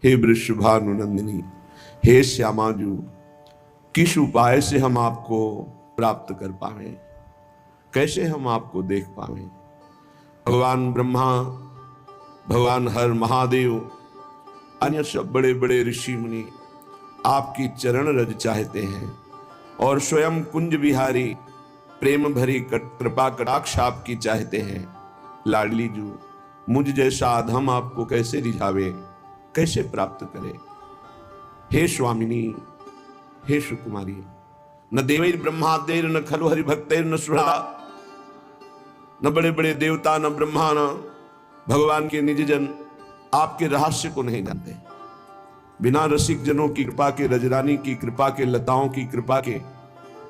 हे वृषभानुनंदिनी, हे श्यामाजू, किस उपाय से हम आपको प्राप्त कर पावे, कैसे हम आपको देख पावे। भगवान ब्रह्मा, भगवान हर महादेव, अन्य सब बड़े बड़े ऋषि मुनि आपकी चरण रज चाहते हैं और स्वयं कुंज बिहारी प्रेम भरी कृपा कटाक्ष आपकी चाहते हैं। लाडली जू, मुझ जैसा अधम आपको कैसे रिझावे, कैसे प्राप्त करे। हे स्वामिनी, हे सुकुमारी, न देवैर ब्रह्मादेर न खलु हरिभक्तैर न सुहृदा, न बड़े बड़े देवता न ब्रह्मा न भगवान के निज जन आपके रहस्य को नहीं जानते। बिना रसिक जनों की कृपा के, रजरानी की कृपा के, लताओं की कृपा के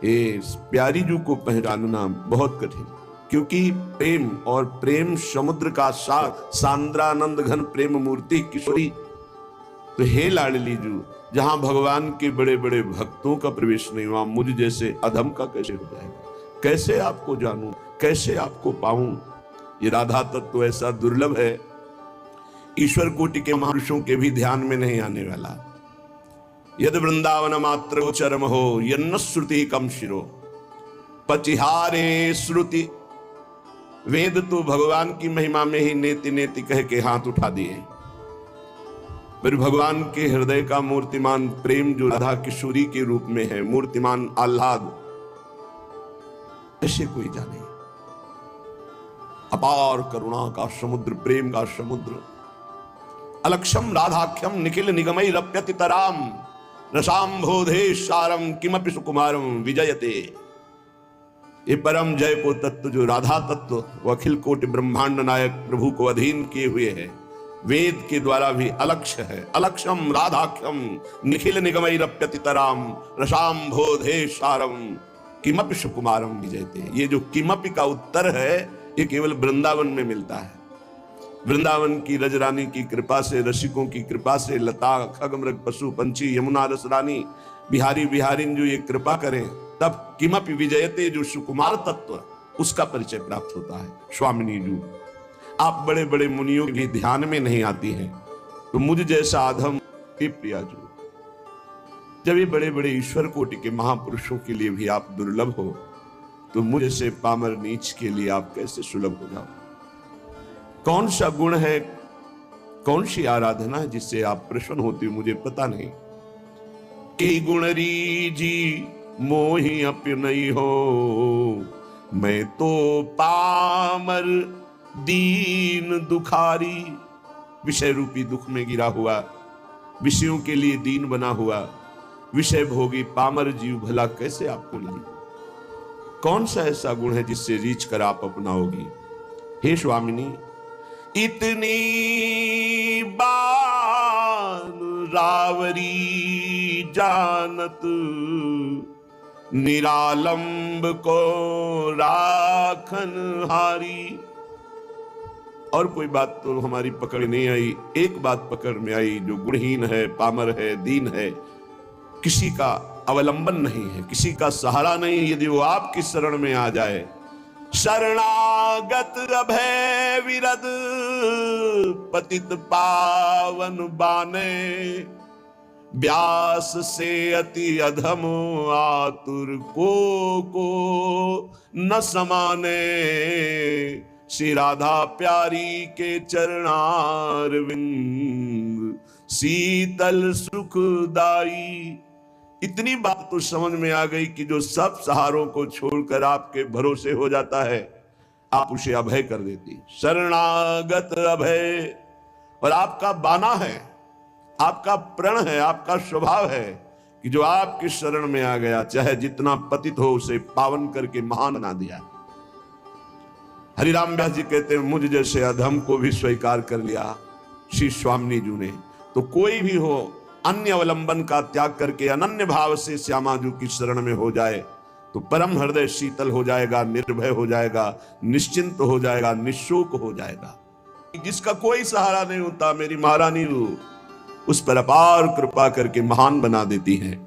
इस प्यारी जू को पहचानना बहुत कठिन, क्योंकि प्रेम और प्रेम समुद्र का सार, सांद्रानंद घन प्रेम मूर्ति किशोरी। तो हे लाडली जू, जहां भगवान के बड़े बड़े भक्तों का प्रवेश नहीं, वहां मुझ जैसे अधम का कैसे हो जाएगा। कैसे आपको जानूं, कैसे आपको पाऊं। ये राधा तत्व ऐसा दुर्लभ है, ईश्वर कोटि के महापुरुषों के भी ध्यान में नहीं आने वाला। यद वृंदावन मात्र गोचरम हो, यन्न श्रुति कम शिरो, पचिहारे श्रुति। वेद तो भगवान की महिमा में ही नेति नेति कह के हाथ उठा दिए, फिर भगवान के हृदय का मूर्तिमान प्रेम जो राधा किशोरी के रूप में है, मूर्तिमान आह्लाद, ऐसे कोई जाने। अपार करुणा का समुद्र, प्रेम का समुद्र, अलक्षम राधाख्यम निखिल निगमई रप्यतितराम, रसाम्भोधे सारम किमपि सुकुमारम विजयते। ये परम जय को तत्व जो राधा तत्व, वो अखिल कोटि ब्रह्मांड नायक प्रभु को अधीन किए हुए है, वेद के द्वारा भी अलक्ष्य है। अलक्षम राधाख्यम निखिल निगमई रप्यतितराम, रसाम्भोधे सारम किमपि सुकुमारम विजयते। ये जो किमपि का उत्तर है, ये केवल वृंदावन में मिलता है। वृंदावन की रजरानी की कृपा से, रसिकों की कृपा से, लता खगमृग पशु पंछी यमुना रसरानी बिहारी बिहारिन जो ये कृपा करें, तब किमपि विजयते, जो सुकुमार तत्व, उसका परिचय प्राप्त होता है। स्वामिनी जू, आप बड़े बड़े मुनियों के ध्यान में नहीं आती हैं, तो मुझ जैसा आधम हे प्रिया जू, जब ये बड़े बड़े ईश्वर कोटि के महापुरुषों के लिए भी आप दुर्लभ हो, तो मुझ जैसे पामर नीच के लिए आप कैसे सुलभ हो जाओ। कौन सा गुण है, कौन सी आराधना है जिससे आप प्रसन्न होती हो, मुझे पता नहीं। के गुण रीजी मोहि अपि नहीं हो, मैं तो पामर दीन दुखारी। विषय रूपी दुख में गिरा हुआ, विषयों के लिए दीन बना हुआ, विषय भोगी पामर जीव भला कैसे आपको लगे। कौन सा ऐसा गुण है जिससे रीछ कर आप अपनाओगी। हे स्वामिनी, इतनी बान रावरी जानत, निरालंब को राखन हारी। और कोई बात तो हमारी पकड़ नहीं आई, एक बात पकड़ में आई, जो गुणहीन है, पामर है, दीन है, किसी का अवलंबन नहीं है, किसी का सहारा नहीं, यदि वो आपकी शरण में आ जाए। शरणागत अभय विरद, पतित पावन बाने, व्यास से अति अधम आतुर को न समाने। श्री राधा प्यारी के चरणारविंद, शीतल सुखदाई। इतनी बात तो समझ में आ गई कि जो सब सहारों को छोड़कर आपके भरोसे हो जाता है, आप उसे अभय कर देती। शरणागत अभय, और आपका बाना है, आपका प्रण है, आपका स्वभाव है कि जो आपकी शरण में आ गया, चाहे जितना पतित हो, उसे पावन करके महान बना दिया। हरिराम व्यास जी कहते हैं, मुझ जैसे अधम को भी स्वीकार कर लिया श्री स्वामिनी जी ने। तो कोई भी हो, अन्य अवलंबन का त्याग करके अनन्य भाव से श्यामा जी की शरण में हो जाए, तो परम हृदय शीतल हो जाएगा, निर्भय हो जाएगा, निश्चिंत हो जाएगा, निशोक हो जाएगा। जिसका कोई सहारा नहीं होता, मेरी महारानी उस पर अपार कृपा करके महान बना देती हैं।